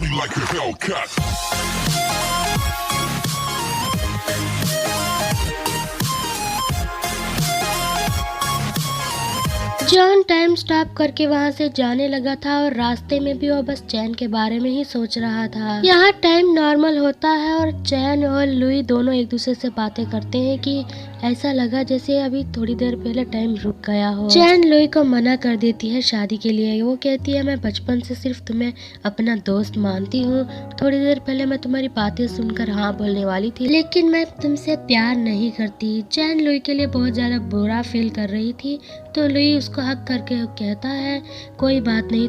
Me like a Hellcat. John time stop करके वहां से जाने लगा था और रास्ते में भी वो बस चैन के बारे में ही सोच रहा था। यहाँ टाइम नॉर्मल होता है और चैन और लुई दोनों एक दूसरे से बातें करते हैं कि ऐसा लगा जैसे अभी थोड़ी देर पहले टाइम रुक गया हो। चैन लुई को मना कर देती है शादी के लिए। वो कहती है मैं बचपन से सिर्फ तुम्हें अपना दोस्त मानती हूँ। थोड़ी देर पहले मैं तुम्हारी बातें सुनकर हाँ बोलने वाली थी, लेकिन मैं तुमसे प्यार नहीं करती। चैन लुई के लिए बहुत ज्यादा बुरा फील कर रही थी, तो लुई उसको हक करके कहता है कोई बात नहीं,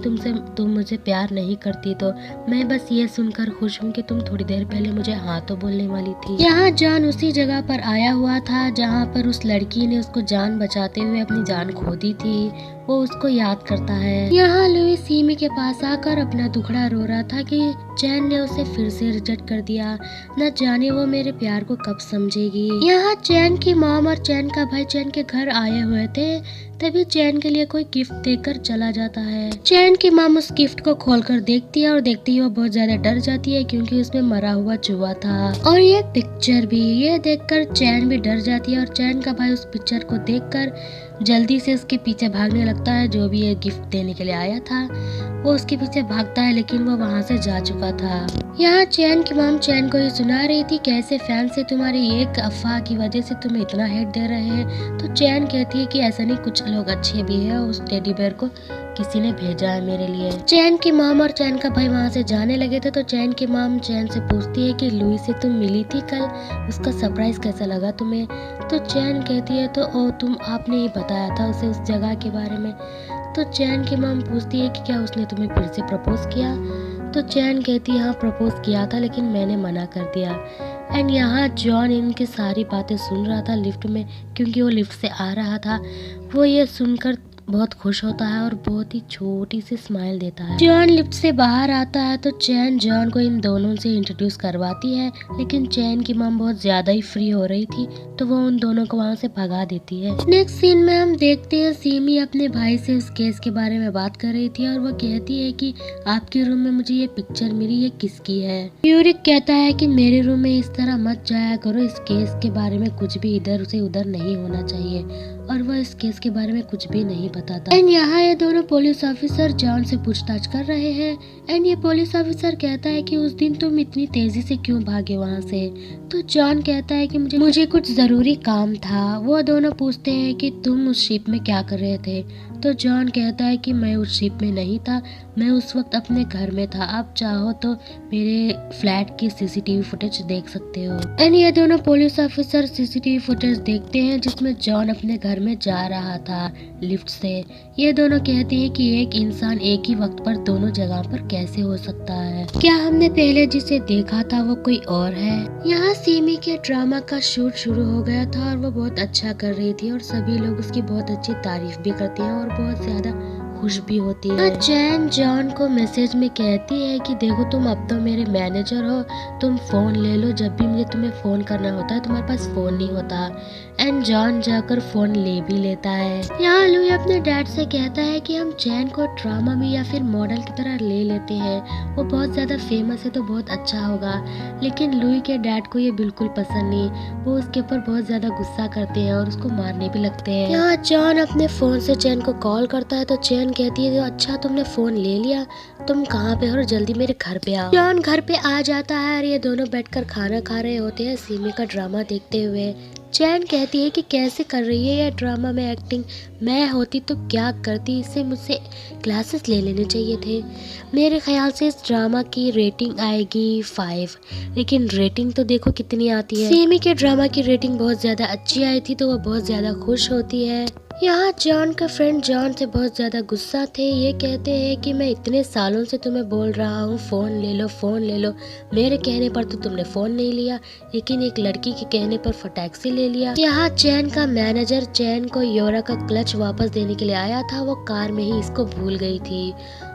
तुम मुझे प्यार नहीं करती तो मैं बस ये सुनकर खुश हूँ कि तुम थोड़ी देर पहले मुझे हाँ तो बोलने वाली थी। यहाँ जॉन उसी जगह पर आया हुआ था जहाँ पर उस लड़की ने उसको जान बचाते हुए अपनी जान खो दी थी। वो उसको याद करता है। यहाँ लुई सीमी के पास आकर अपना दुखड़ा रो रहा था कि चैन ने उसे फिर से रिजेक्ट कर दिया। न जाने वो मेरे प्यार को कब समझेगी। यहाँ चैन की मॉम और चैन का भाई चैन के घर आए हुए थे, तभी चैन के लिए कोई गिफ्ट देकर चला जाता है। चैन की मॉम उस गिफ्ट को खोलकर देखती है और देखती ही वो बहुत ज्यादा डर जाती है क्योंकि उसमें मरा हुआ चूहा था और ये पिक्चर भी। ये देखकर चैन भी डर जाती है और चैन का भाई उस पिक्चर को देखकर जल्दी से उसके पीछे भागने लगता है। जो भी ये गिफ्ट देने के लिए आया था वो उसके पीछे भागता है, लेकिन वो वहाँ से जा चुका था। यहाँ चैन की मॉम चैन को ये सुना रही थी कैसे फैन से तुम्हारी एक अफवाह की वजह से तुम्हें इतना हेट दे रहे हैं। तो चैन कहती है कि ऐसा नहीं, कुछ लोग अच्छे भी है, उस टेडी बेयर को किसी ने भेजा है मेरे लिए। चैन की मॉम और चैन का भाई वहाँ से जाने लगे थे, तो चैन की मॉम चैन से पूछती है कि लुई से तुम मिली थी कल, उसका सरप्राइज कैसा लगा तुम्हें। तो चैन कहती है तो आपने ही बताया था उसे उस जगह के बारे में। तो चैन की मॉम पूछती है कि क्या उसने तुम्हें फिर से प्रपोज किया। तो चैन कहती है हाँ प्रपोज किया था, लेकिन मैंने मना कर दिया। एंड यहाँ जॉन इनकी सारी बातें सुन रहा था लिफ्ट में, क्योंकि वो लिफ्ट से आ रहा था। वो ये सुनकर बहुत खुश होता है और बहुत ही छोटी सी स्माइल देता है। जॉन लिफ्ट से बाहर आता है तो चैन जॉन को इन दोनों से इंट्रोड्यूस करवाती है, लेकिन चैन की मॉम बहुत ज्यादा ही फ्री हो रही थी तो वो उन दोनों को वहाँ से भगा देती है। नेक्स्ट सीन में हम देखते हैं सीमी अपने भाई से उस केस के बारे में बात कर रही थी और वो कहती है कि आपके रूम में मुझे ये पिक्चर मिली, ये किसकी है। यूरिक कहता है कि मेरे रूम में इस तरह मत जाया करो, इस केस के बारे में कुछ भी इधर से उधर नहीं होना चाहिए, और वो इस केस के बारे में कुछ भी नहीं बताता। एंड यहाँ ये दोनों पुलिस ऑफिसर जॉन से पूछताछ कर रहे हैं। एंड ये पुलिस ऑफिसर कहता है कि उस दिन तुम इतनी तेजी से क्यों भागे वहाँ से। तो जॉन कहता है कि मुझे कुछ जरूरी काम था। वो दोनों पूछते हैं कि तुम उस शिप में क्या कर रहे थे। तो जॉन कहता है कि मैं उस शिप में नहीं था, मैं उस वक्त अपने घर में था। आप चाहो तो मेरे फ्लैट की सीसीटीवी फुटेज देख सकते हो। एंड ये दोनों पुलिस ऑफिसर सीसीटीवी फुटेज देखते हैं जिसमें जॉन अपने घर में जा रहा था लिफ्ट से। ये दोनों कहते हैं कि एक इंसान एक ही वक्त पर दोनों जगह पर कैसे हो सकता है, क्या हमने पहले जिसे देखा था वो कोई और है। यहाँ सीमी के ड्रामा का शूट शुरू हो गया था और वो बहुत अच्छा कर रही थी और सभी लोग उसकी बहुत अच्छी तारीफ भी करते हैं और बहुत ज्यादा खुश भी होती है। चैन जॉन को मैसेज में कहती है कि देखो तुम अब तो मेरे मैनेजर हो, तुम फोन ले लो, जब भी मुझे तुम्हें फोन करना होता है तुम्हारे पास फोन नहीं होता। एंड जॉन जाकर फोन ले भी लेता है। यहाँ लुई अपने डैड से कहता है कि हम चैन को ड्रामा में या फिर मॉडल की तरह ले लेते हैं, वो बहुत ज्यादा फेमस है तो बहुत अच्छा होगा। लेकिन लुई के डैड को ये बिल्कुल पसंद नहीं, वो उसके ऊपर बहुत ज्यादा गुस्सा करते हैं और उसको मारने भी लगते हैं। यहाँ जॉन अपने फोन से चैन को कॉल करता है तो चैन कहती है अच्छा तुमने फोन ले लिया, तुम कहाँ पे हो और जल्दी मेरे घर पे आओ। जॉन घर पे आ जाता है और ये दोनों बैठकर खाना खा रहे होते हैं सीमी का ड्रामा देखते हुए। चैन कहती है कि कैसे कर रही है ये ड्रामा में एक्टिंग, मैं होती तो क्या करती, इससे मुझसे क्लासेस ले लेने चाहिए थे। मेरे ख्याल से इस ड्रामा की रेटिंग आएगी 5, लेकिन रेटिंग तो देखो कितनी आती है। सीमी के ड्रामा की रेटिंग बहुत ज़्यादा अच्छी आई थी तो वो बहुत ज़्यादा खुश होती है। यहाँ जॉन का फ्रेंड जॉन से बहुत ज़्यादा गुस्सा थे। ये कहते हैं कि मैं इतने सालों से तुम्हें बोल रहा हूँ फ़ोन ले लो फ़ोन ले लो, मेरे कहने पर तो तुमने फ़ोन नहीं लिया, लेकिन एक लड़की के कहने पर फटाक से ले लिया। यहाँ चैन का मैनेजर चैन को योरा का क्लच वापस देने के लिए आया था, वो कार में ही इसको भूल गई थी।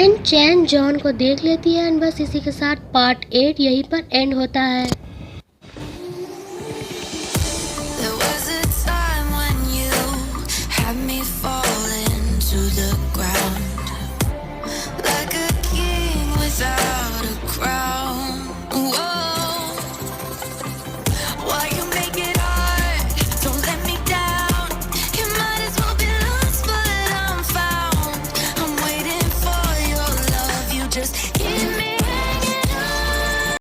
एंड चैन जॉन को देख लेती है एंड बस इसी के साथ पार्ट 8 यहीं पर एंड होता है।